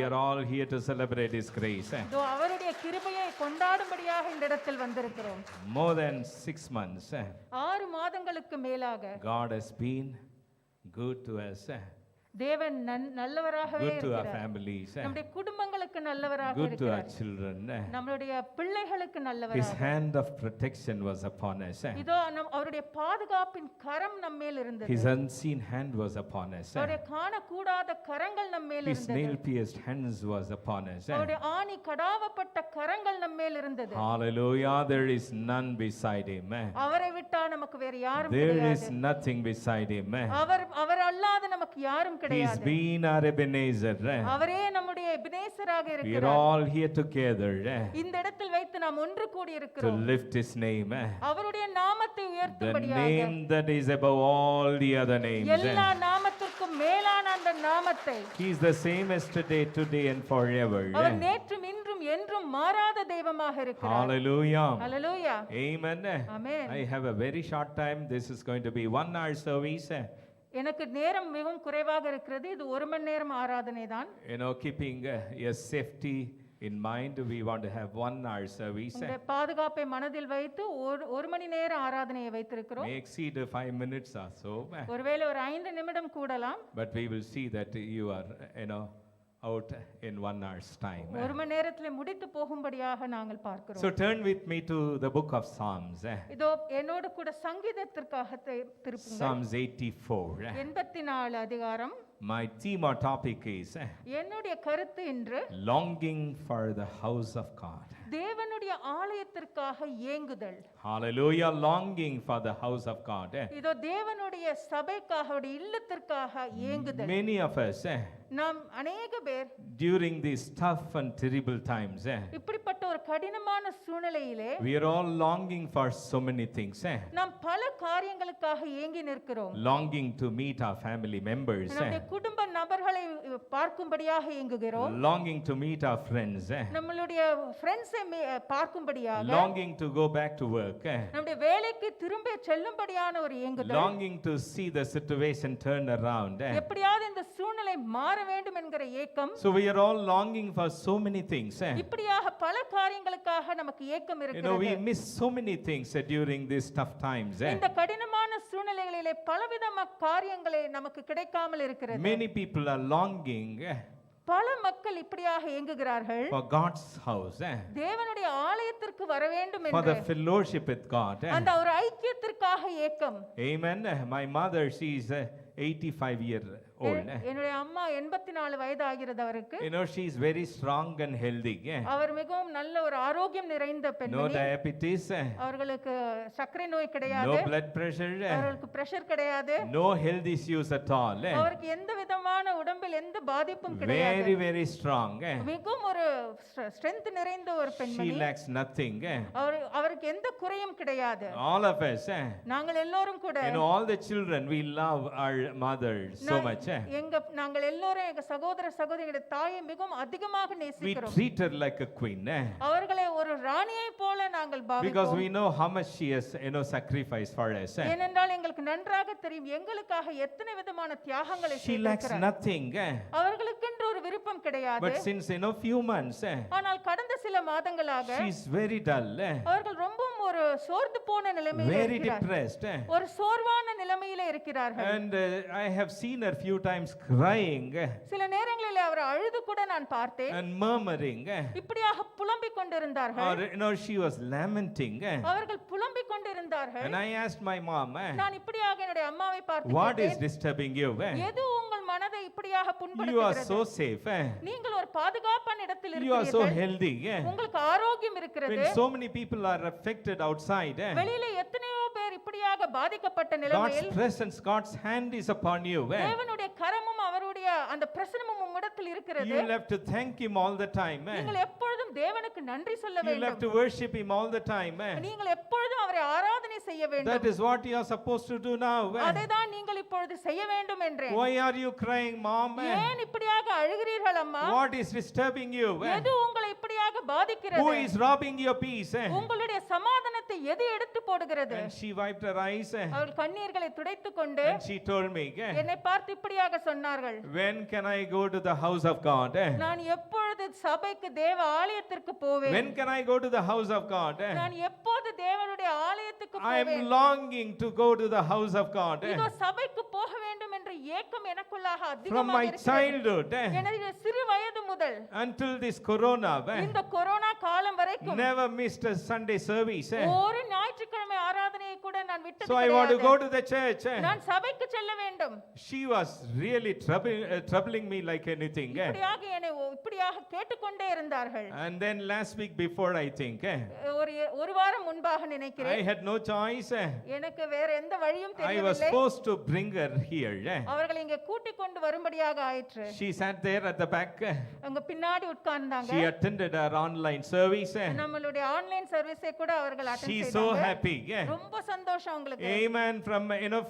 are all here to celebrate His grace. இதோ அவருடைய கிருபையை கொண்டாடும்படியாக இந்த இடத்தில் வந்திருக்கிறோம். More than 6 months, 6 மாதங்களுக்கு மேலாக God has been good to us, தேவன் நல்லவராகவே good to our இருக்கிறார். families, நம்முடைய குடும்பங்களுக்கு நல்லவராக good to our இருக்கிறார். children. நம்மளுடைய பிள்ளைகளுக்கு His நல்லவராக. hand of protection was upon us. இதோ அவருடைய பாதுகாப்பின் கரம் நம்மேல் இருந்தது. His unseen hand was upon us. அவருடைய காணக்கூடாத கரங்கள் நம்மேல் His இருந்தது. nail-pierced hands was upon us. அவருடைய ஆணி கடாவப்பட்ட கரங்கள் நம்மேல் இருந்தது. Hallelujah, there is none beside Him. அவரை விட்டா நமக்கு வேற யாரும் There கிடையாது. is nothing beside Him. அவர் அல்லாத நமக்கு யாரும் He's கிடையாது. been our Ebenezer. அவரே நம்முடைய எபினேசராக We are இருக்கிறார். all here together இந்த இடத்தில் வைத்து நாம் ஒன்று கூடி to இருக்கிறோம். lift His name. அவருடைய நாமத்தை The உயர்த்தும்படியாக name that is above all the other names. எல்லா நாமத்திற்கும் மேலான அந்த நாமத்தை He is the same yesterday, today and forever. அவர் நேற்றும் இன்றும் என்றும் மாறாத தெய்வமாக இருக்கிறார். Hallelujah. Hallelujah. Amen. Amen. I have a very short time. This is going to be 1 hour service. எனக்கு நேரம் மிகவும் குறைவாக இருக்கிறது. இது 1 மணி நேரம் ஆராதனை தான். Keeping your safety in mind, we want to have 1 hour service. உங்களுடைய பாதுகாப்பை மனதில் வைத்து 1 மணி நேர ஆராதனையை வைத்திருக்கிறோம். May exceed 5 minutes or so. ஒருவேளை ஒரு 5 நிமிடம் கூடலாம். But we will see that you are, out in 1 hour's time. 1 மணி நேரத்தில் முடித்து போகும்படியாக நாங்கள் பார்க்கிறோம். So turn with me to the book of Psalms. இதோ என்னோடு கூட சங்கீதத்திற்காக திருப்புங்கள். Psalms 84. 84 அதிகாரம். My theme or topic is என்னுடைய கருத்து இன்று longing for the house of God. தேவனுடைய ஆலயத்திற்காக ஏங்குதல். Hallelujah, longing for the house of God. இதோ தேவனுடைய சபைக்காக அவருடைய இல்லத்திற்காக ஏங்குதல். Many of us நாம் அநேக பேர் during these tough and terrible times, இப்படிப்பட்ட ஒரு கடினமான சூழ்நிலையிலே we are all longing for so many things. நாம் பல காரியங்களுக்காக ஏங்கி நிற்கிறோம். Longing to meet our family members. நம்முடைய குடும்ப நபர்களை பார்க்கும்படியாக ஏங்குகிறோம். Longing to meet our friends. நம்மளுடைய ஃப்ரெண்ட்ஸை பார்க்கும்படியாக. Longing to go back to work. நம்முடைய வேலைக்கு திரும்ப செல்லும்படியான ஒரு ஏங்குதல். Longing to see the situation turn around. எப்படியாவது இந்த சூழ்நிலை மாற வேண்டும் என்கிற ஏக்கம். So we are all longing for so many things. இப்படியாக பல காரியங்களுக்காக நமக்கு ஏக்கம் இருக்கிறது. We miss so many things during these tough times. இந்த கடினமான சூழ்நிலைகளிலே பலவிதமான காரியங்களை நமக்கு கிடைக்காமல் இருக்கிறது. Many people are longing பல மக்கள் இப்படியாக ஏங்குகிறார்கள். for God's house. தேவனுடைய ஆலயத்திற்கு வர வேண்டும் For the என்று. fellowship with God. அந்த ஒரு ஐக்கியத்திற்காக ஏக்கம். Amen. My mother, she is 85 years old. என்னுடைய அம்மா 84 வயது ஆகிறது அவருக்கு. She is very strong and healthy. அவர் மிகவும் நல்ல ஒரு ஆரோக்கியம் நிறைந்த No பெண்மணி. diabetes. அவர்களுக்கு சர்க்கரை நோய் கிடையாது. No blood pressure. அவருக்கு பிரஷர் கிடையாது. No health issues at all. அவருக்கு எந்த விதமான உடம்பில் எந்த பாதிப்பும் கிடையாது. Very, very strong. மிகவும் ஒரு ஸ்ட்ரெngth நிறைந்த ஒரு She பெண்மணி. lacks nothing. அவருக்கு எந்த குறையும் கிடையாது. All of us, நாங்கள் எல்லாரும் கூட all the children, we love our mothers so much. நாங்கள் எல்லாரும் எங்க சகோதர சகோதரிகளுடைய தாயை மிகவும் அதிகமாக We நேசிக்கிறோம். treat her like a queen. அவர்களை ஒரு ராணியை போல நாங்கள் Because பாவிக்கிறோம். we know how much she has, sacrificed for us. ஏனென்றால் எங்களுக்கு நன்றாக தெரியும் எங்களுக்காக எத்தனை விதமான தியாகங்களை She lacks செய்திருக்கிறார். nothing. அவர்களுக்கென்று ஒரு விருப்பம் கிடையாது. But since, few months, ஆனால் கடந்த சில மாதங்களாக she's very dull. அவர்கள் ரொம்பவும் ஒரு சோர்ந்து போன நிலைமையில் Very இருக்கிறார்கள். depressed. ஒரு சோர்வான நிலைமையில இருக்கிறார்கள். And I have seen her few times crying சில நேரங்களில் அவர் அழுது கூட நான் பார்த்தேன். and murmuring. இப்படியாக புலம்பிக் கொண்டிருந்தார்கள். Or, she was lamenting. அவர்கள் புலம்பிக் கொண்டிருந்தார்கள். And I asked my mom, நான் இப்படியாக என்னுடைய அம்மாவை பார்த்து what is கேட்டேன், disturbing you? எது உங்கள் மனதை இப்படியாக You are புண்படுத்துகிறது? so safe. நீங்கள் ஒரு பாதுகாப்பான இடத்தில் You are so இருக்கிறீர்கள். healthy. உங்களுக்கு ஆரோக்கியம் இருக்கிறது. When so many people are affected outside, வெளியில எத்தனையோ பேர் இப்படியாக பாதிக்கப்பட்ட God's நிலைமையில் presence, God's hand is upon you. தேவனுடைய கரமும் அவருடைய அந்த பிரசன்னமும் உம்மிடத்தில் இருக்கிறது. You'll have to thank Him all the time. நீங்கள் எப்பொழுதும் தேவனுக்கு நன்றி சொல்ல You'll have வேண்டும். to worship Him all the time. நீங்கள் எப்பொழுதும் அவரை ஆராதனை செய்ய That வேண்டும். is what you are supposed to do now. அதைதான் நீங்கள் இப்பொழுது செய்ய வேண்டும் என்றேன். Why are you crying, mom? ஏன் இப்படியாக அழுகிறீர்கள் அம்மா? What is disturbing you? எது உங்களை இப்படியாக பாதிக்கிறது? Who is robbing your peace? உங்களுடைய சமாதானத்தை அவமானத்தை எது எடுத்து போடுகிறது? And she wiped her eyes அவள் கண்ணீர்களை துடைத்துக் கொண்டு and she told me, என்னை பார்த்து இப்படியாக சொன்னார்கள், when can I go to the house of God? நான் எப்பொழுது சபைக்கு தேவ ஆலயத்திற்கு போவேன்? When can I go to the house of God? நான் எப்போது தேவனுடைய ஆலயத்துக்கு I போவேன்? am longing to go to the house of God. இதோ சபைக்கு போக வேண்டும் என்ற ஏக்கம் எனக்குள்ளாக From அதிகமாக my இருக்கிறது. childhood எனது சிறு வயது முதல் until this corona, இந்த கொரோனா காலம் வரைக்கும் never missed a Sunday service. ஒரு ஞாயிற்றுக்கிழமை ஆராதனையை கூட நான் விட்டது So I want to கிடையாது. go to the church. நான் சபைக்கு செல்ல வேண்டும். She was really troubling me like anything. இப்படியாக என்னை இப்படியாக கேட்டுக்கொண்டே இருந்தார்கள். And then last week before, I think, ஒரு வாரம் முன்பாக I நினைக்கிறேன், had no choice. எனக்கு வேற எந்த வழியும் I was தெரியவில்லை. supposed to bring her here. அவர்கள் இங்கே கூட்டிக் கொண்டு வரும்படியாக ஆயிற்று. She sat there at the back. அங்க பின்னாடி உட்கார்ந்தாங்க. She attended our online service. நம்மளுடைய ஆன்லைன் சர்வீஸை கூட அவர்கள் அட்டெண்ட் She's so செய்தாங்க. happy. ரொம்ப சந்தோஷம் அவங்களுக்கு. Amen. From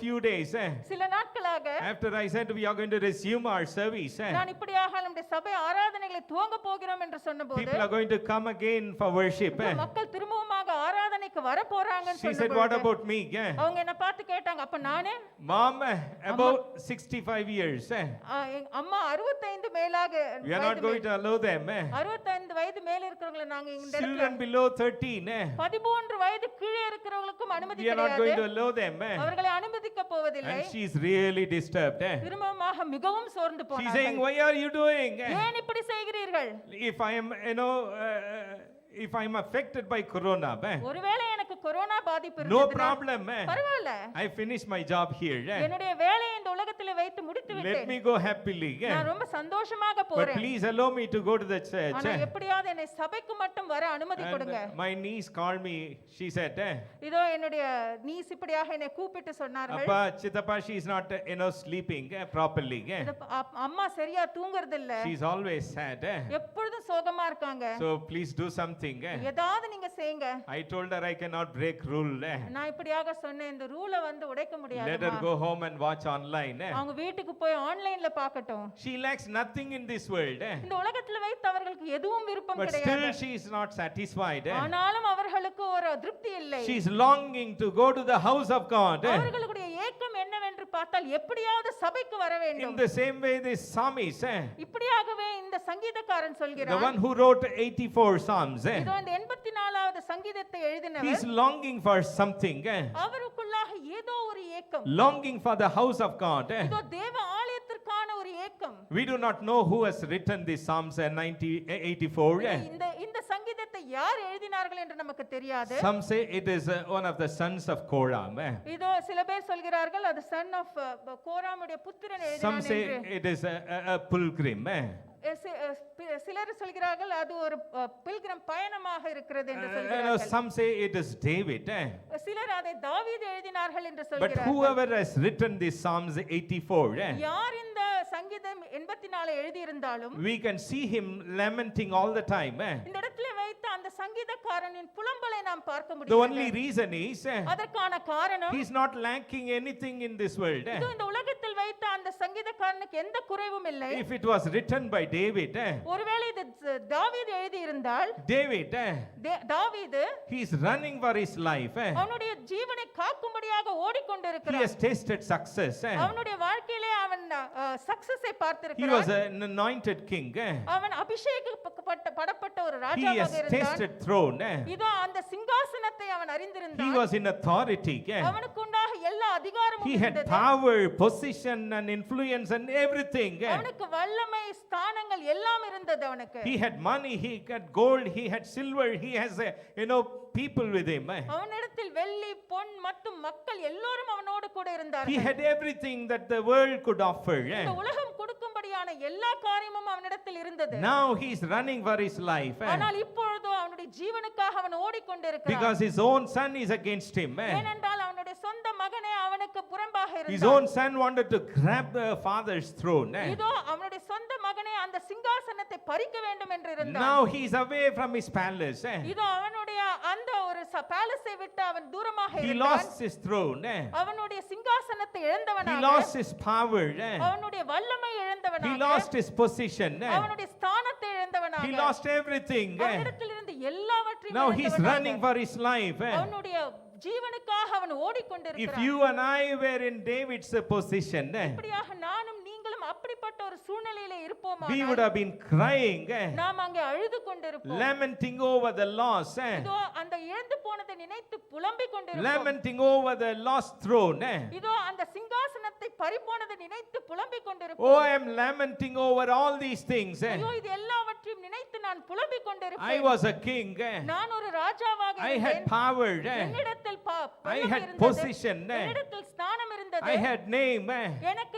few days சில நாட்களாக after I said we are going to resume our service, நான் இப்படியாக நம்முடைய சபை ஆராதனைகளை துவங்க போகிறோம் என்று சொன்னபோது people are going to come again for worship. மக்கள் திரும்பவுமாக ஆராதனைக்கு வர போறாங்கன்னு She said, what சொன்னபோது about me? அவங்க என்ன பார்த்து கேட்டாங்க, அப்ப நானே? Mom, about 65 years. அம்மா 65 மேலாக We are not going to allow them. 65 வயது மேல இருக்கிறவங்கள நாங்க இந்த இடத்துல Children below 13. 13 வயது கீழே இருக்கிறவங்களுக்கும் அனுமதி We are not going to கிடையாது. allow them. அவர்களை அனுமதிக்க போவதில்லை. And she is really disturbed. திரும்பமாக மிகவும் சோர்ந்து She's saying, போனார்கள். why are you doing? ஏன் இப்படி செய்கிறீர்கள்? If I am, if I am affected by corona, ஒருவேளை எனக்கு கொரோனா பாதிப்பு no இருந்ததுன்னா problem. பரவாயில்ல, I finished my job here. என்னுடைய வேலையை இந்த உலகத்திலே வைத்து முடித்து Let விட்டேன். me go happily. நான் ரொம்ப சந்தோஷமாக But போறேன். please allow me to go to the church. ஆனா எப்படியாவது என்னை சபைக்கு மட்டும் வர அனுமதி கொடுங்க. And my niece called me. She said, இதோ என்னுடைய நீஸ் இப்படியாக என்னை கூப்பிட்டு சொன்னார்கள், Appa, Chitappa, she is not, sleeping properly. அம்மா சரியா தூங்குறது இல்ல, She is always sad. எப்பொழுதும் சோகமா இருக்காங்க. So please do something. ஏதாவது நீங்க செய்யுங்க. I told her I cannot break rule. நான் இப்படியாக சொன்னேன், இந்த ரூலை வந்து உடைக்க Let her முடியாது. go home and watch online. அவங்க வீட்டுக்கு போய் ஆன்லைன்ல பார்க்கட்டும். She lacks nothing in this world. இந்த உலகத்துல வைத்து அவர்களுக்கு எதுவும் விருப்பம் But still கிடையாது. she is not satisfied. ஆனாலும் அவர்களுக்கு ஒரு திருப்தி இல்லை. She is longing to go to the house of God. அவர்களுடைய ஏக்கம் என்னவென்று பார்த்தால் எப்படியாவது சபைக்கு வர In வேண்டும். the same way this psalmist, இப்படியாகவே இந்த சங்கீதக்காரன் the சொல்கிறார், one who wrote 84 psalms, இதோ இந்த 84வது சங்கீதத்தை he is எழுதினவர் longing for something. அவருக்குள்ளாக ஏதோ ஒரு ஏக்கம், Longing for the house of God. இதோ தேவ ஆலயத்திற்கான ஒரு ஏக்கம். We do not know who has written these Psalms 84. இந்த இந்த சங்கீதத்தை யார் எழுதினார்கள் என்று நமக்கு தெரியாது. Some say it is one of the sons of Korah. இதோ சில பேர் சொல்கிறார்கள் அது சன் ஆஃப் கோராமுடைய புத்திரன் Some எழுதினான் say என்று. it is a pilgrim. சிலர் சொல்கிறார்கள் அது ஒரு பில்கிரம் பயணமாக இருக்கிறது என்று No, சொல்கிறார்கள். some say it is David. சிலர் அதை தாவீது எழுதினார்கள் என்று But சொல்கிறார்கள். whoever has written these Psalms 84, யார் இந்த சங்கீதம் 84 எழுதி இருந்தாலும் we can see him lamenting all the time. இந்த இடத்துல வைத்து அந்த சங்கீதக்காரனின் புலம்பலை நாம் பார்க்க The முடியும். only reason is அதற்கான காரணம் he's not lacking anything in this world. இதோ இந்த உலகத்தில் வைத்து அந்த சங்கீதக்காரனுக்கு எந்த குறைவும் இல்லை. If it was written by David, ஒருவேளை இது தாவீது எழுதி இருந்தால் David, தாவீது he is running for his life. அவனுடைய ஜீவனை காக்கும்படியாக He ஓடிக்கொண்டிருக்கிறான். has tasted success. அவனுடைய வாழ்க்கையிலே அவன் சக்சஸை He பார்த்திருக்கிறான். was an anointed king. அவன் அபிஷேகப்பட்ட ஒரு He ராஜாவாக has இருந்தான். tasted throne. இதோ அந்த சிங்காசனத்தை அவன் He அறிந்திருந்தான். was in authority. அவனுக்கு உண்டாக எல்லா அதிகாரமும் He had இருந்தது. power, position and influence and everything. அவனுக்கு வல்லமை ஸ்தானங்கள் எல்லாம் இருந்தது அவனுக்கு. He had money, he had gold, he had silver, he has people with him. அவனிடத்தில் வெள்ளி பொன் மற்றும் மக்கள் எல்லோரும் அவனோடு கூட He இருந்தார்கள். had everything that the world could offer. இந்த உலகம் கொடுக்கும்படியான எல்லா காரியமும் அவனிடத்தில் இருந்தது. Now he is running for his life ஆனால் இப்பொழுதோ அவனுடைய ஜீவனுக்காக அவன் ஓடிக்கொண்டிருக்கிறான். because his own son is against him. ஏனென்றால் அவனுடைய சொந்த மகனே அவனுக்கு புறம்பாக His இருந்தான். own son wanted to grab the father's throne. இதோ அவனுடைய சொந்த மகனே அந்த சிங்காசனத்தை பறிக்க வேண்டும் என்று இருந்தான். Now he is away from his palace. இதோ அவனுடைய அந்த ஒரு பேலஸை விட்டு அவன் தூரமாக He இருந்தான். lost his throne. அவனுடைய சிங்காசனத்தை He இழந்தவனாக, lost his power. அவனுடைய வல்லமை He இழந்தவனாக, lost his position. அவனுடைய ஸ்தானத்தை He இழந்தவனாக, lost everything. அவனிடத்தில் இருந்து எல்லாவற்றையும் எல்லாவற்றையும் Now he's இழந்தவனாக, running for his life. அவனுடைய ஜீவனுக்காக அவன் If ஓடிக்கொண்டிருக்கிறான். you and I were in David's position, இப்படியாக நானும் நீங்களும் அப்படிப்பட்ட ஒரு சூழ்நிலையில we would இருப்போமானால் have been crying, நாம் அங்கே அழுது கொண்டிருப்போம். lamenting over the loss, இதோ அந்த இழந்து போனதை நினைத்து புலம்பிக் கொண்டிருப்போம். lamenting over the lost throne. இதோ அந்த சிங்காசனத்தை பறிபோனதை நினைத்து புலம்பிக் Oh, கொண்டிருப்போம். I am lamenting over all these things. ஐயோ இது எல்லாவற்றையும் நினைத்து நான் புலம்பிக் I கொண்டிருப்பேன். was a king. நான் ஒரு ராஜாவாக I had இருந்தேன். power. என்னிடத்தில் I பலம் had இருந்தது. position. என்னிடத்தில் ஸ்தானம் இருந்தது. I had name. எனக்கு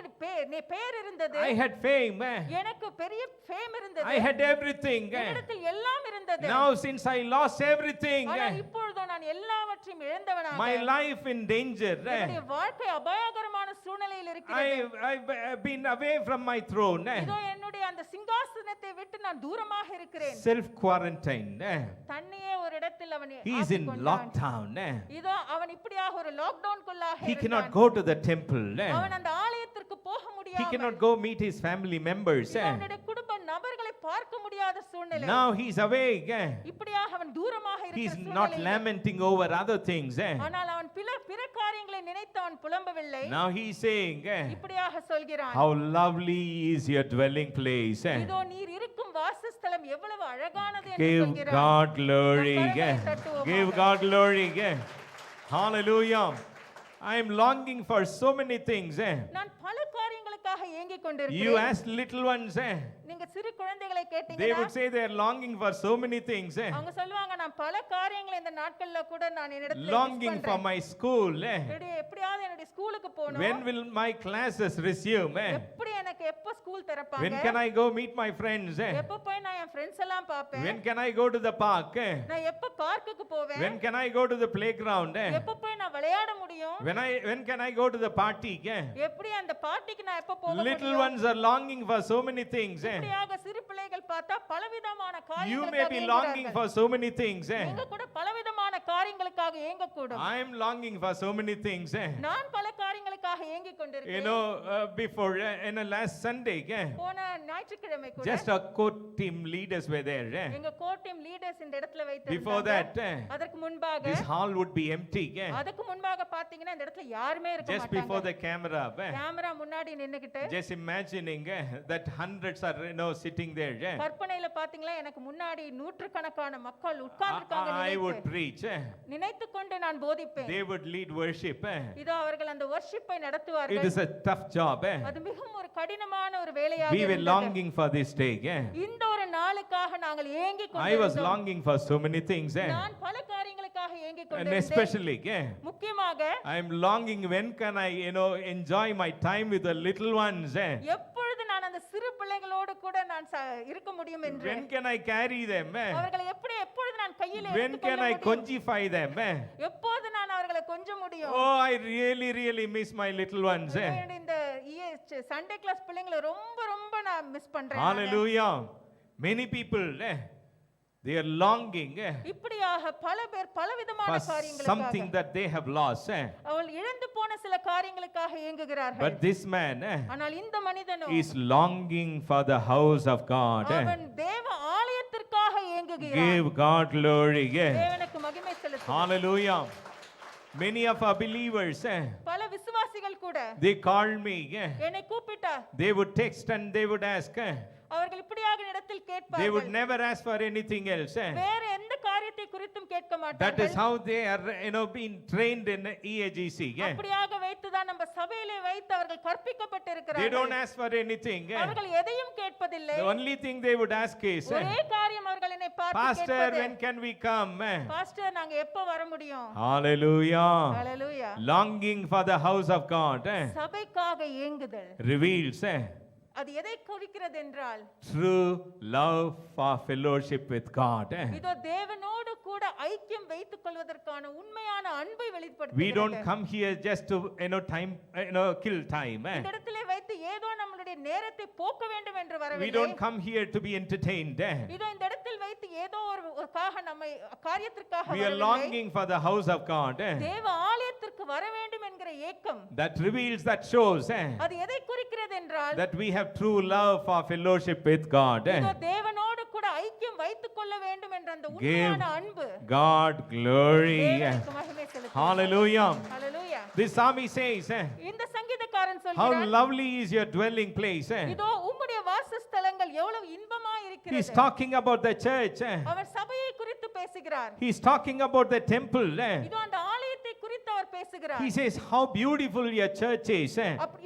பெயர் இருந்தது. I had fame. எனக்கு பெரிய ஃபேம் இருந்தது. I had everything. என்னிடத்தில் எல்லாம் இருந்தது. Now since I lost everything, ஆனால் இப்பொழுதோ நான் எல்லாவற்றையும் இழந்தவனாக, my life in danger. என்னுடைய வாழ்க்கை அபாயகரமான சூழ்நிலையில் இருக்கிறது. I've been away from my throne. இதோ என்னுடைய அந்த சிங்காசனத்தை விட்டு நான் தூரமாக இருக்கிறேன். Self quarantine. தன்னையே ஒரு இடத்தில் அவன் He is in ஆக்கிக்கொண்டான். lockdown. இதோ அவன் இப்படியாக ஒரு லாக்டவுன்குள்ளாக He இருந்தான். cannot go to the temple. அவன் அந்த ஆலயத்திற்கு போக He முடியாமல், cannot go meet his family members. இதோ அவனுடைய குடும்ப நபர்களை பார்க்க முடியாத சூழ்நிலை. Now he's away. இப்படியாக அவன் தூரமாக He's இருக்கிற not சூழ்நிலையில், lamenting over other things. ஆனால் அவன் பிற காரியங்களை நினைத்து அவன் புலம்பவில்லை. Now he's saying, இப்படியாக சொல்கிறான், how lovely is your dwelling place. இதோ நீர் இருக்கும் வாசஸ்தலம் எவ்வளவு அழகானது என்று Give சொல்கிறான். God glory. நம் கரங்களை தட்டுவோமாக. Give God glory. Hallelujah. I am longing for so many things. நான் பல காரியங்களுக்காக ஏங்கிக் You கொண்டிருக்கிறேன். ask little ones, நீங்க சிறு குழந்தைகளை they கேட்டீங்கன்னா would say they are longing for so many things. அவங்க சொல்லுவாங்க, நான் பல காரியங்களை இந்த நாட்கள்ல கூட நான் என்னிடத்துல Longing for my school. எப்படியாவது என்னுடைய ஸ்கூலுக்கு When போகணும். will my classes resume? எப்படி எனக்கு எப்ப school திறப்பாங்க? When can I go meet my friends? எப்ப போய் நான் என் ஃப்ரெண்ட்ஸ் எல்லாம் பாப்பேன்? When can I go to the park? நான் எப்ப பார்க்குக்கு போவேன்? When can I go to the playground? எப்ப போய் நான் விளையாட முடியும்? When can I go to the party? எப்படி அந்த பார்ட்டிக்கு நான் எப்ப போக Little முடியும்? ones are longing for so many things. இப்படியாக சிறு பிள்ளைகள் பார்த்தா பலவிதமான You may be longing காரியங்களுக்காக for so many things. நீங்க கூட பலவிதமான காரியங்களுக்காக ஏங்கக்கூடும். I am longing for so many things. நான் பல காரியங்களுக்காக ஏங்கிக் You கொண்டிருக்கிறேன். know, before last Sunday, போன ஞாயிற்றுக்கிழமை கூட just our core team leaders were there. எங்க கோர் டீம் லீடர்ஸ் இந்த இடத்துல Before வைத்திருந்தாங்க. that, அதற்கு முன்பாக this hall would be empty. அதுக்கு முன்பாக பாத்தீங்கன்னா இந்த இடத்துல யாருமே இருக்க Just before மாட்டாங்க. the camera. கேமரா முன்னாடி நின்னுக்கிட்டு Just imagining that hundreds are sitting there. கற்பனையில பாத்தீங்களா எனக்கு முன்னாடி நூற்றுக்கணக்கான மக்கள் உட்கார்ந்திருக்காங்க. I would preach. நினைத்துக் கொண்டு நான் போதிப்பேன். They would lead worship. இதோ அவர்கள் அந்த வர்ஷிப்பை It நடத்துவார்கள். is a tough job. அது மிகவும் ஒரு கடினமான ஒரு வேலையாக We were இருந்தது. longing for this day. இந்த ஒரு நாளுக்காக நாங்கள் ஏங்கிக் I was கொண்டிருந்தோம். longing for so many things. நான் பல காரியங்களுக்காக ஏங்கிக் And கொண்டிருந்தேன். especially, முக்கியமாக I am longing when can I, enjoy my time with the little ones. எப்பொழுது நான் அந்த சிறு பிள்ளைகளோடு கூட நான் இருக்க முடியும் என்று, When can I carry them? அவர்களை எப்பொழுது நான் கையில் When எடுத்துக்கொள்ள can I முடியும்? conjify them? எப்போது நான் அவர்களை கொஞ்ச முடியும்? Oh, I really miss my little ones. என்னுடைய இந்த சண்டே கிளாஸ் பிள்ளைங்களை ரொம்ப நான் மிஸ் பண்றேன். Hallelujah. Many people, they are longing இப்படியாக பல பேர் பலவிதமான for something காரியங்களுக்காக that they have lost. அவள் இழந்து போன சில காரியங்களுக்காக ஏங்குகிறார்கள். But this man ஆனால் இந்த மனிதனோ is longing for the house of God. அவன் தேவ ஆலயத்திற்காக ஏங்குகிறான். Give God glory. தேவனுக்கு மகிமை செலுத்து. Hallelujah. Many of our believers, பல விசுவாசிகள் கூட they call me. என்னை கூப்பிட்டா They would text and they would ask. அவர்கள் இப்படியாக இடத்தில் They would கேட்பார்கள். never ask for anything else. வேற எந்த காரியத்தை குறித்தும் கேட்க That is மாட்டார்கள். how they are, being trained in EAGC. அப்படியாக வைத்துதான் நம்ம சபையிலே வைத்து அவர்கள் They don't கற்பிக்கப்பட்டிருக்கிறார்கள். ask for anything. அவர்கள் எதையும் கேட்பதில்லை. The only thing they would ask is, ஒரே காரியம் அவர்கள் என்னை பார்த்து Pastor, கேட்பது, when can we come? Pastor நாங்க எப்ப வர முடியும்? Hallelujah. Hallelujah. Longing for the house of God சபைக்காக ஏங்குதல் reveals அது எதை குறிக்கிறது என்றால், true love for fellowship with God. இதோ தேவனோடு கூட ஐக்கியம் வைத்துக் கொள்வதற்கான உண்மையான அன்பை We don't வெளிப்படுத்துகிறது. come here just to time kill time. இந்த இடத்திலே வைத்து ஏதோ நம்மளுடைய நேரத்தை போக்க வேண்டும் என்று We வரவில்லை. don't come here to be entertained. இதோ இந்த இடத்தில் வைத்து ஏதோ ஒரு நம்மை காரியத்திற்காக We are வரவில்லை. longing for the house of God. தேவ ஆலயத்திற்கு வர வேண்டும் என்கிற ஏக்கம் That reveals, that shows அது எதை குறிக்கிறது என்றால், that we have true love for fellowship with God. இதோ தேவனோடு கூட ஐக்கியம் வைத்துக் கொள்ள வேண்டும் என்ற அந்த Give உண்மையான அன்பு God glory. தேவனுக்கு மகிமை செலுத்தும். Hallelujah. Hallelujah. This psalmist says, இந்த சங்கீதக்காரன் how சொல்கிறான், lovely is your dwelling place. இதோ உம்முடைய வாசஸ்தலங்கள் எவ்வளவு இன்பமா He's இருக்கிறது. talking about the church. அவர் சபையை குறித்து பேசுகிறார். He's talking about the temple. இதோ அந்த ஆலயத்தை குறித்து அவர் பேசுகிறார். He says, how beautiful your church is.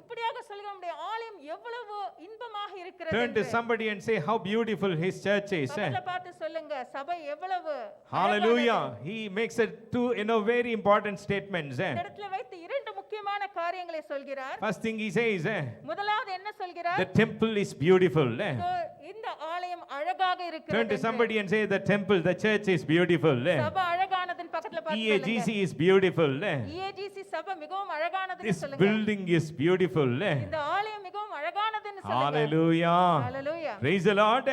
இப்படியாக சொல்லுங்க, நம்முடைய ஆலயம் எவ்வளவு இன்பமாக இருக்கிறது Turn to என்று. somebody and say, how beautiful his church is. பக்கத்துல பார்த்து சொல்லுங்க, சபை எவ்வளவு Hallelujah. அழகானது. He makes it two, very important statements. இந்த இடத்துல வைத்து இரண்டு முக்கியமான காரியங்களை சொல்கிறார். First thing he says, முதலாவது என்ன சொல்கிறார்? the temple is beautiful. இதோ இந்த ஆலயம் அழகாக Turn இருக்கிறது to என்று. somebody and say, the temple, the church is beautiful. சபை அழகானதுன்னு பக்கத்துல பார்த்து EAGC சொல்லுங்க. is beautiful. EAGC சபை மிகவும் அழகானதுன்னு This சொல்லுங்க. building is beautiful. இந்த ஆலயம் மிகவும் அழகானதுன்னு சொல்லுங்க. Hallelujah. Hallelujah. Praise the Lord.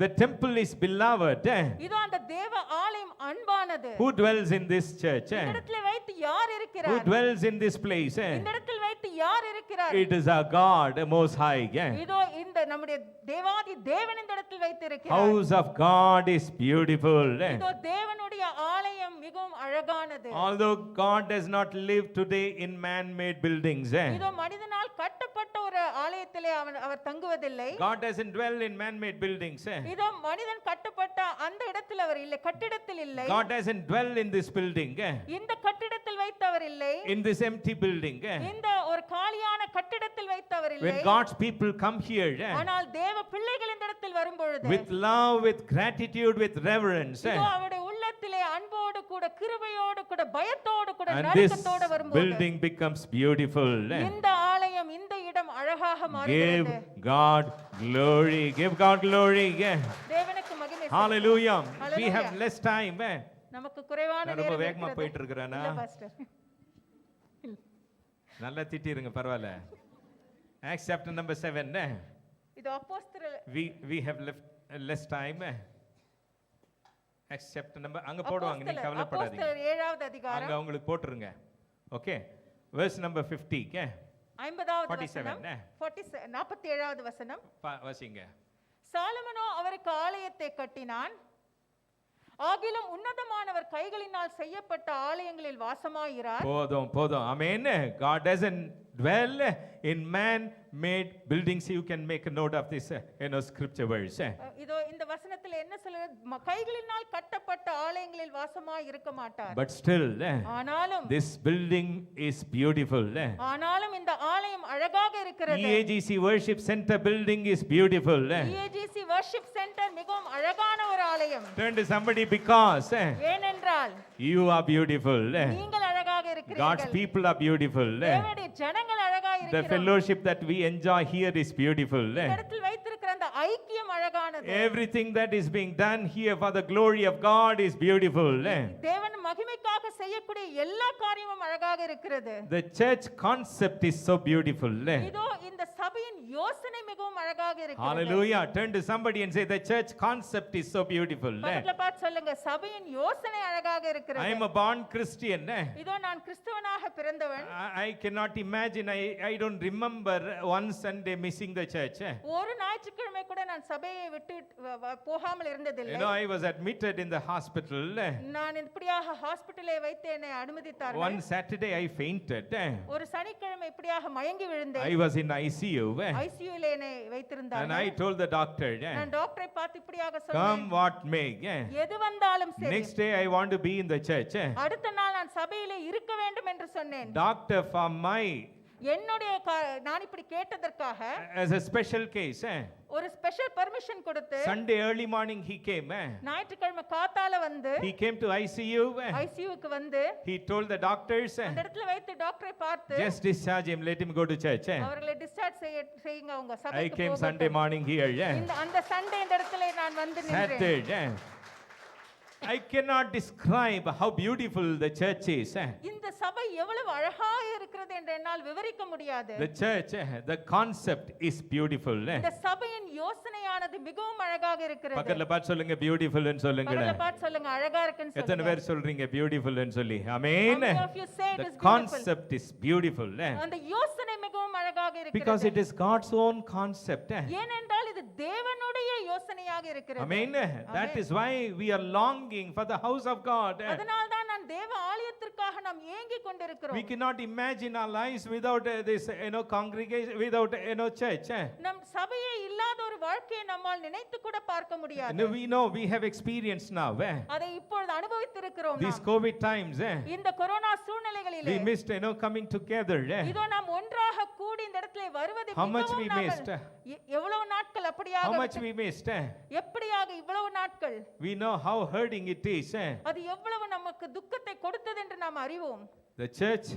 The temple is beloved. இதோ அந்த தேவ ஆலயம் அன்பானது. Who dwells in this church? இந்த இடத்துல வைத்து யார் Who இருக்கிறார்? dwells in this place? இந்த இடத்தில் வைத்து யார் இருக்கிறார்? It is our God, Most High. இதோ இந்த நம்முடைய தேவாதி தேவன் இந்த இடத்தில் வைத்து இருக்கிறார். House of God is beautiful. இதோ தேவனுடைய ஆலயம் மிகவும் அழகானது. Although God does not live today in man-made buildings, இதோ மனிதனால் கட்டப்பட்ட ஒரு ஆலயத்திலே அவர் தங்குவதில்லை. God doesn't dwell in man-made buildings. இதோ மனிதன் கட்டப்பட்ட அந்த இடத்தில் அவர் இல்லை, கட்டிடத்தில் இல்லை. God doesn't dwell in this building, இந்த கட்டிடத்தில் வைத்தவர் இல்லை. in this empty building. இந்த ஒரு காலியான கட்டிடத்தில் வைத்தவர் இல்லை. When God's people come here, ஆனால் தேவ பிள்ளைகள் இந்த இடத்தில் வரும்பொழுது with love, with gratitude, with reverence, இதோ அவருடைய உள்ளத்திலே அன்போடு கூட கிருபையோடு கூட பயத்தோடு கூட and this நடுக்கத்தோடு வரும்போது building becomes beautiful. இந்த ஆலயம் இந்த இடம் அழகாக Give மாறுகிறது. God glory. Give God glory. தேவனுக்கு மகிமை செலுத்தும். Hallelujah. We Hallelujah. have less time. நமக்கு குறைவான நான் ரொம்ப நேரம் வேகமா இருக்கிறது. போயிட்டு இருக்கிறேனா? இல்ல பாஸ்டர். நல்லா திட்டிருங்க பரவாயில்ல. Acts chapter number 7. இது அப்போஸ்தலர் We have less time. Acts chapter number அங்க போடுவாங்க, நீங்க கவலைப்படாதீங்க. அப்போஸ்தலர் 7வது அதிகாரம் அங்க உங்களுக்கு போட்டுருங்க. ஓகே. verse number 50. 50வது 47, வசனம் 47வது வசனம். வாசிங்க. சாலமோனோ அவருக்கு ஆலயத்தை கட்டினான், ஆகிலும் உன்னதமானவர் கைகளினால் செய்யப்பட்ட ஆலயங்களில் வாசமாயிரார். போதும் ஆமென். God doesn't dwell in man made buildings. You can make a note of this scripture verse. இதோ இந்த வசனத்தில் என்ன சொல்லுது? கைகளினால் கட்டப்பட்ட ஆலயங்களில் வாசமாய் இருக்க மாட்டார். But still ஆனாலும் this building is beautiful. ஆனாலும் இந்த ஆலயம் அழகாக இருக்கிறது. EAGC worship center building is beautiful. EAGC worship center மிகவும் அழகான ஒரு ஆலயம். Turn to somebody, because ஏனென்றால் you are beautiful. நீங்கள் அழகாக God's இருக்கிறீர்கள். people are beautiful. தேவனுடைய ஜனங்கள் அழகாக The இருக்கிறார்கள். fellowship that we enjoy here is beautiful. இந்த இடத்தில் வைத்திருக்கிற அந்த ஐக்கியம் அழகானது. Everything that is being done here for the glory of God is beautiful. தேவன் மகிமைக்காக செய்யக்கூடிய எல்லா காரியமும் அழகாக இருக்கிறது. The church concept is so beautiful. இதோ இந்த சபையின் யோசனை மிகவும் அழகாக இருக்கிறது. Hallelujah. Turn to somebody and say, the church concept is so beautiful. பக்கத்துல பார்த்து சொல்லுங்க, சபையின் யோசனை அழகாக I இருக்கிறது. am a born Christian. இதோ நான் கிறிஸ்தவனாக பிறந்தவன். I cannot imagine, I don't remember one Sunday missing the church. ஒரு ஞாயிற்றுக்கிழமை கூட நான் சபையை விட்டு போகாமல் இருந்ததில்லை. You know, I was admitted in the hospital. நான் இப்படியாக ஹாஸ்பிடலே வைத்து என்னை அனுமதித்தார்கள். One Saturday I fainted. ஒரு சனிக்கிழமை இப்படியாக மயங்கி விழுந்தேன். I was in ICU. ஐசியூல என்னை And வைத்திருந்தார்கள். I told the doctor, நான் டாக்டரை பார்த்து இப்படியாக come சொன்னேன், what may. எது வந்தாலும் சரி, Next day I want to be in the church. அடுத்த நாள் நான் சபையிலே இருக்க வேண்டும் என்று சொன்னேன். Doctor, for my, என்னுடைய நான் இப்படி கேட்டதற்காக as a special case, ஒரு ஸ்பெஷல் பெர்மிஷன் கொடுத்து Sunday early morning he came. ஞாயிற்றுக்கிழமை காத்தால வந்து He came to ICU. ஐசியூக்கு வந்து He told the doctors, அந்த இடத்துல வைத்து டாக்டரை பார்த்து just discharge him, let him go to church. அவர்களை டிஸ்சார்ஜ் செய்யுங்க, அவங்க I சபைக்கு came போகட்டும். Sunday morning here. அந்த சண்டே இந்த இடத்துல நான் வந்து நின்றேன். Saturday. I cannot describe how beautiful the church is. இந்த சபை எவ்வளவு அழகாக இருக்கிறது என்று என்னால் விவரிக்க முடியாது. The church, the concept is beautiful. இந்த சபையின் யோசனையானது மிகவும் அழகாக இருக்கிறது. பக்கத்துல பார்த்து சொல்லுங்க beautiful ன்னு சொல்லுங்க. பக்கத்துல பார்த்து சொல்லுங்க அழகா இருக்குன்னு எத்தனை சொல்லுங்க. பேர் சொல்றீங்க beautiful ன்னு சொல்லி? Amen. How many of you say it The is beautiful? concept is beautiful. அந்த யோசனை மிகவும் அழகாக இருக்கிறது. Because it is God's own concept. ஏனென்றால் இது தேவனுடைய யோசனையாக இருக்கிறது. Amen. That is why we are longing for the house of God. அதனால் தான் நான் தேவ ஆலயத்திற்காக நாம் ஏங்கிக் கொண்டிருக்கிறோம். We cannot imagine our lives without this congregation, without church. நம் சபையே இல்லாத ஒரு வாழ்க்கையை நம்மால் நினைத்து கூட பார்க்க முடியாது. And we know, we have experienced now. அதை இப்பொழுது அனுபவித்திருக்கிறோம். These நாம் COVID times. இந்த corona சூழ்நிலைகளிலே We missed coming together. இதோ நாம் ஒன்றாக கூடி இந்த இடத்திலே வருவது How much we மிகவும் missed. எவ்வளவு நாட்கள் How அப்படியாக much we missed. எப்படியாக இவ்வளவு நாட்கள் We know how hurting it is. அது எவ்வளவு நமக்கு துக்கத்தை கொடுத்தது என்று நாம் அறிவோம். The church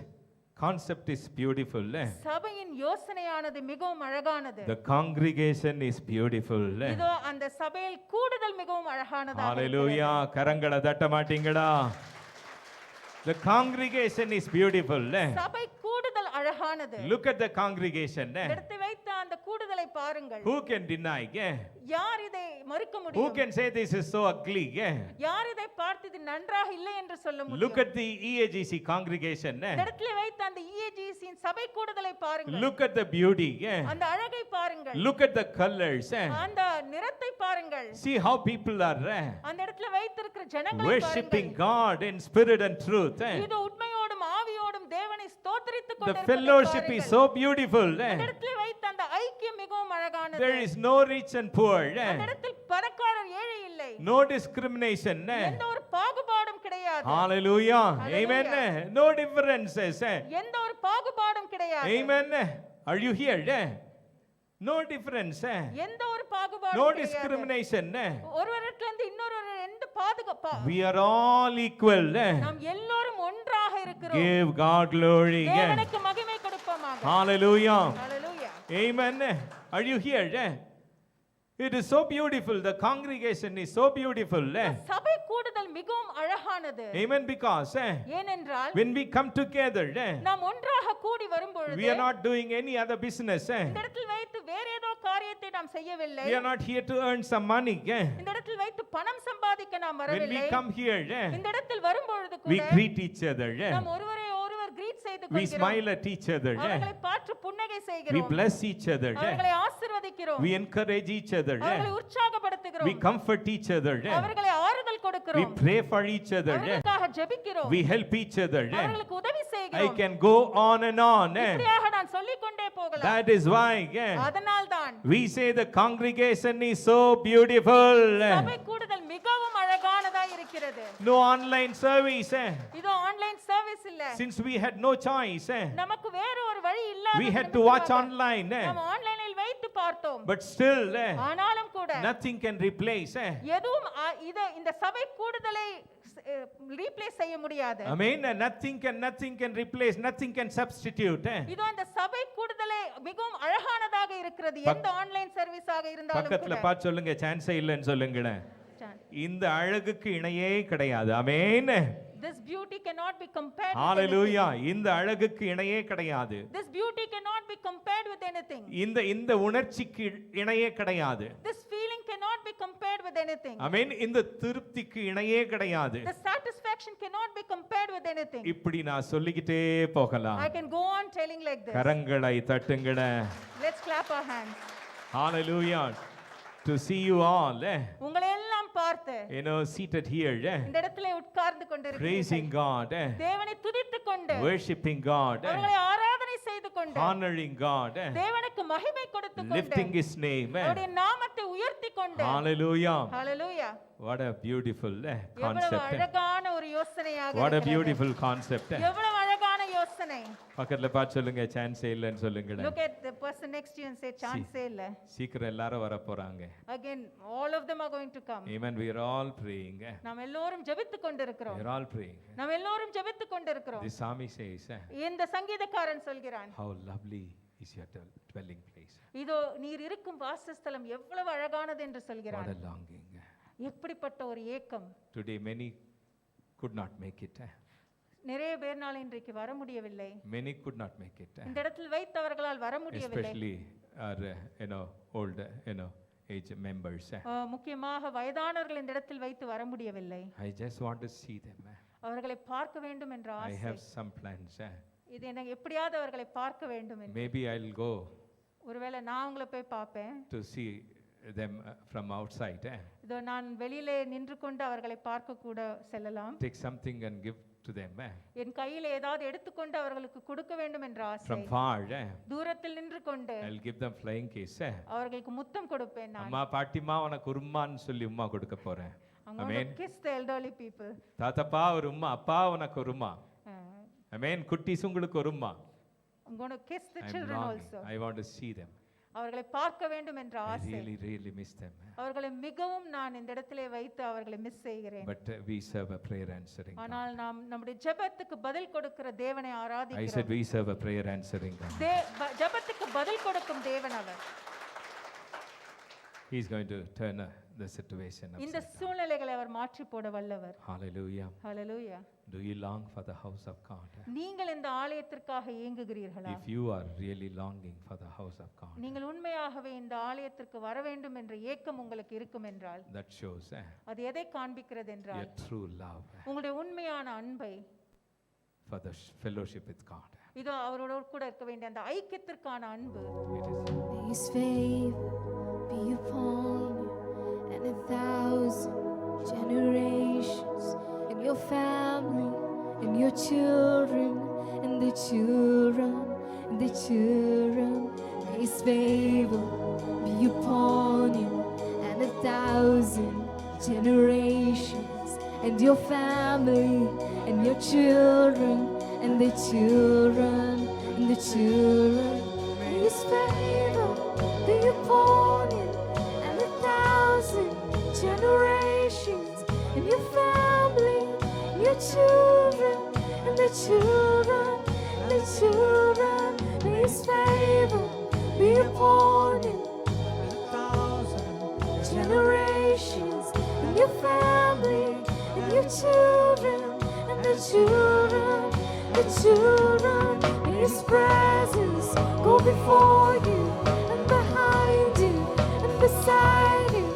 concept is beautiful. சபையின் யோசனையானது மிகவும் அழகானது. The congregation is beautiful. இதோ அந்த சபையில் கூடுதல் மிகவும் அழகானதாக Hallelujah. கரங்களை தட்ட மாட்டீங்களா? The congregation is beautiful. சபை கூடுதல் அழகானது. Look at the congregation. எடுத்து வைத்த அந்த கூடுதலை பாருங்கள். Who can deny? யார் இதை மறுக்க Who முடியும்? can say this is so ugly? யார் இதை பார்த்து இது நன்றாக இல்லை என்று சொல்ல முடியும்? Look at the EAGC congregation. இந்த இடத்திலே வைத்த அந்த EAGC இன் சபை கூடுதலை பாருங்கள். Look at the beauty. அந்த அழகை பாருங்கள். Look at the colors. அந்த நிறத்தை பாருங்கள். See how people are அந்த இடத்துல வைத்திருக்கிற ஜனங்களை worshiping பாருங்கள். God in spirit and truth. இதோ உண்மையோடும் ஆவியோடும் தேவனை ஸ்தோத்திரித்துக் The கொண்டிருப்பதை fellowship is பாருங்கள். so beautiful. அந்த இடத்துல வைத்த அந்த ஐக்கியம் மிகவும் அழகானது. There is no rich and poor. அந்த இடத்தில் பணக்காரர் ஏழை இல்லை. No discrimination. எந்த ஒரு பாகுபாடும் கிடையாது. Hallelujah. Hallelujah. Amen. No differences. எந்த ஒரு பாகுபாடும் கிடையாது. Amen. Are you here? No difference. எந்த ஒரு பாகுபாடும் No கிடையாது. discrimination. ஒருவரிடத்துல இருந்து இன்னொரு எந்த பாதுகாப்பா We are all equal. நாம் எல்லோரும் ஒன்றாக இருக்கிறோம். Give God glory. தேவனுக்கு மகிமை கொடுப்போமாக. Hallelujah. Hallelujah. Amen. Are you here? It is so beautiful. The congregation is so beautiful. சபை கூடுதல் மிகவும் அழகானது. Amen. Because ஏனென்றால் when we come together, நாம் ஒன்றாக கூடி வரும்பொழுது we are not doing any other business. இந்த இடத்தில் வைத்து வேற ஏதோ காரியத்தை நாம் செய்யவில்லை. We are not here to earn some money. இந்த இடத்தில் வைத்து பணம் சம்பாதிக்க நாம் When வரவில்லை. we come here, இந்த இடத்தில் வரும்பொழுது we கூட greet each other. நாம் ஒருவரை ஒருவர் கிரீட் செய்து We கொள்கிறோம். smile at each other. அவர்களை பார்த்து புன்னகை We செய்கிறோம். bless each other. அவர்களை ஆசீர்வதிக்கிறோம். We encourage each other. அவர்களை We உற்சாகப்படுத்துகிறோம். comfort each other. அவர்களை ஆறுதல் We கொடுக்கிறோம். pray for each other. அவர்களுக்காக ஜெபிக்கிறோம். We help each other. அவர்களுக்கு உதவி I செய்கிறோம். can go on and on. இப்படியாக நான் சொல்லிக் கொண்டே போகலாம். That is why அதனால்தான் we say the congregation is so beautiful. சபை கூடுதல் மிகவும் அழகானதா இருக்கிறது. No online service. இது ஆன்லைன் சர்வீஸ் இல்ல. Since we had no choice, நமக்கு வேற ஒரு வழி இல்லாத we had to watch online. நாம் ஆன்லைனில் வைத்து பார்த்தோம். But still, ஆனாலும் கூட nothing can replace. எதுவும் இந்த சபை கூடுதலை ரீப்ளேஸ் செய்ய முடியாது. Amen. Nothing can replace, nothing can substitute. இதோ இந்த சபை கூடுதலை மிகவும் அழகானதாக இருக்கிறது. எந்த ஆன்லைன் சர்வீஸாக இருந்தாலும் பக்கத்துல கூட. பார்த்து சொல்லுங்க, சான்ஸே இல்லைன்னு சொல்லுங்களேன். Chance. இந்த அழகுக்கு இணையே கிடையாது. ஆமென். This beauty cannot be compared with ஹalleluya. இந்த அழகுக்கு இணையே கிடையாது. anything. This beauty cannot be compared with anything. இந்த உணர்ச்சிக்கு இணையே கிடையாது. This feeling cannot be compared with anything. ஆமென். இந்த திருப்திக்கு இணையே கிடையாது. The satisfaction cannot be compared with anything. இப்படி நான் சொல்லிக்கிட்டே போகலாம். I can go on telling like this. கரங்களை தட்டுங்கட. Let's clap our hands. Hallelujah. To see you all, உங்களை எல்லாம் பார்த்து seated here, இந்த இடத்திலே உட்கார்ந்து கொண்டிருக்கிறீர்கள். praising God, தேவனை துதித்துக் கொண்டு worshiping God, அவர்களை ஆராதனை செய்து கொண்டு honoring God, தேவனுக்கு மகிமை கொடுத்து கொண்டு lifting His name. அவருடைய நாமத்தை உயர்த்தி கொண்டு Hallelujah. Hallelujah. What a beautiful எவ்வளவு concept. அழகான ஒரு யோசனையாக What a இருக்கிறது. beautiful concept. எவ்வளவு அழகான யோசனை. பக்கத்துல பார்த்து சொல்லுங்க, சான்ஸே இல்லைன்னு சொல்லுங்க. Look at the person next to you and say chance இல்ல. சீக்கிரம் எல்லாரும் வர போறாங்க. Again all of them are going to come. Amen. We are all praying. நாம் எல்லோரும் ஜெபித்துக் கொண்டிருக்கிறோம். We are all praying. நாம் எல்லோரும் ஜெபித்துக் கொண்டிருக்கிறோம். The psalmist says, இந்த சங்கீதக்காரன் சொல்கிறான், how lovely is your dwelling place. இதோ நீர் இருக்கும் வாசஸ்தலம் எவ்வளவு அழகானது என்று சொல்கிறான். What a longing. எப்படிப்பட்ட ஒரு ஏக்கம். Today many could not make it. நிறைய பேர்னால இன்றைக்கு வர முடியவில்லை. Many could not make it. இந்த இடத்தில் வைத்தவர்களால் வர முடியவில்லை. Especially our old age members. முக்கியமாக வயதானவர்கள் இந்த இடத்தில் வைத்து வர முடியவில்லை. I just want to see them. அவர்களை பார்க்க வேண்டும் என்ற I ஆசை. have some plans. இது எனக்கு எப்படியாவது அவர்களை பார்க்க வேண்டும் என்று. Maybe I'll go ஒருவேளை நான் உங்களை போய் பார்ப்பேன். to see them from outside. இதோ நான் வெளியிலே நின்று கொண்டு அவர்களை பார்க்க கூட செல்லலாம். Take something and give to them. என் கையில் ஏதாவது எடுத்துக்கொண்டு அவர்களுக்கு கொடுக்க வேண்டும் என்ற ஆசை. From far, தூரத்தில் நின்று கொண்டு I'll give them flying kiss. அவர்களுக்கு முத்தம் கொடுப்பேன் நான். அம்மா பாட்டிமா உனக்கு ஒரு உம்மான்னு சொல்லி உம்மா கொடுக்க போறேன். I'm going to kiss the elderly people. தாத்தப்பா ஒரு உம்மா, அப்பா உனக்கு ஒரு உம்மா. ஆமென். குட்டீஸ் உங்களுக்கு ஒரு உம்மா. I'm going to kiss the I'm children longing. also. I want to see them. அவர்களை பார்க்க வேண்டும் என்ற I ஆசை. really miss them. அவர்களை மிகவும் நான் இந்த இடத்திலே வைத்து அவர்களை மிஸ் செய்கிறேன். But we serve a prayer answering God. ஆனால் நாம் நம்முடைய ஜெபத்துக்கு பதில் கொடுக்கிற தேவனை I said ஆராதிக்கிறோம். we serve a prayer answering God. ஜெபத்துக்கு பதில் கொடுக்கும் தேவன் அவர். He's going to turn the situation இந்த upside down. சூழ்நிலைகளை அவர் மாற்றி போட வல்லவர். Hallelujah. Hallelujah. Do you long for the house of God? நீங்கள் இந்த ஆலயத்திற்காக ஏங்குகிறீர்களா? If you are really longing for the house of God, நீங்கள் உண்மையாகவே இந்த ஆலயத்திற்கு வர வேண்டும் என்ற ஏக்கம் உங்களுக்கு இருக்கும் என்றால் that shows அது எதை காண்பிக்கிறது என்றால் your true love உங்களுடைய உண்மையான அன்பை for the fellowship with God. இதோ அவரோடு கூட இருக்க வேண்டிய அந்த ஐக்கியத்திற்கான அன்பு. It is. May His favor be upon you and 1,000 generations, and your family, and your children, and the children, and the children. May His favor be upon you and 1,000 generations, and your family, and your children, and the children, and the children. May His favor be upon you and 1,000 generations, and your family, and your children, and the children, and the children. May His favor be upon you, 1,000 generations, and your family, and your children, and the children, the children. May His presence go before you and behind you and beside you,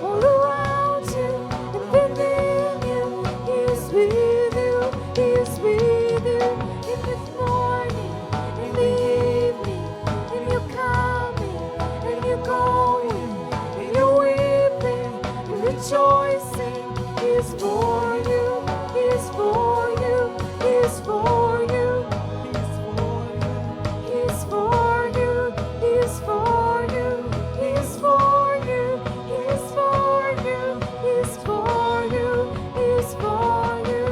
all around you and within you. He is with you, He is with you in the morning, in the evening, in your coming and your going, in your weeping and rejoicing. He is for you, He is for you, He is for you, He is for you, He is for you, He is for you, He is for you, He is for you, He is for you.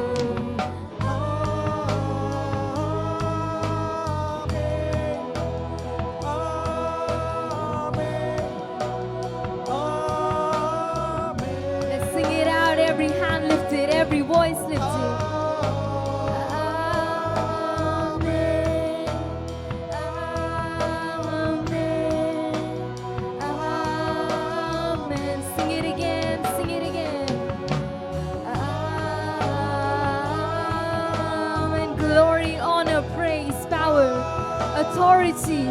Let's sing it out, every hand lifted, every voice lifted. Amen. Amen. Amen. Sing it again, sing it again. Amen. Glory, honor, praise, power, authority,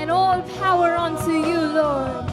and all power unto you, Lord.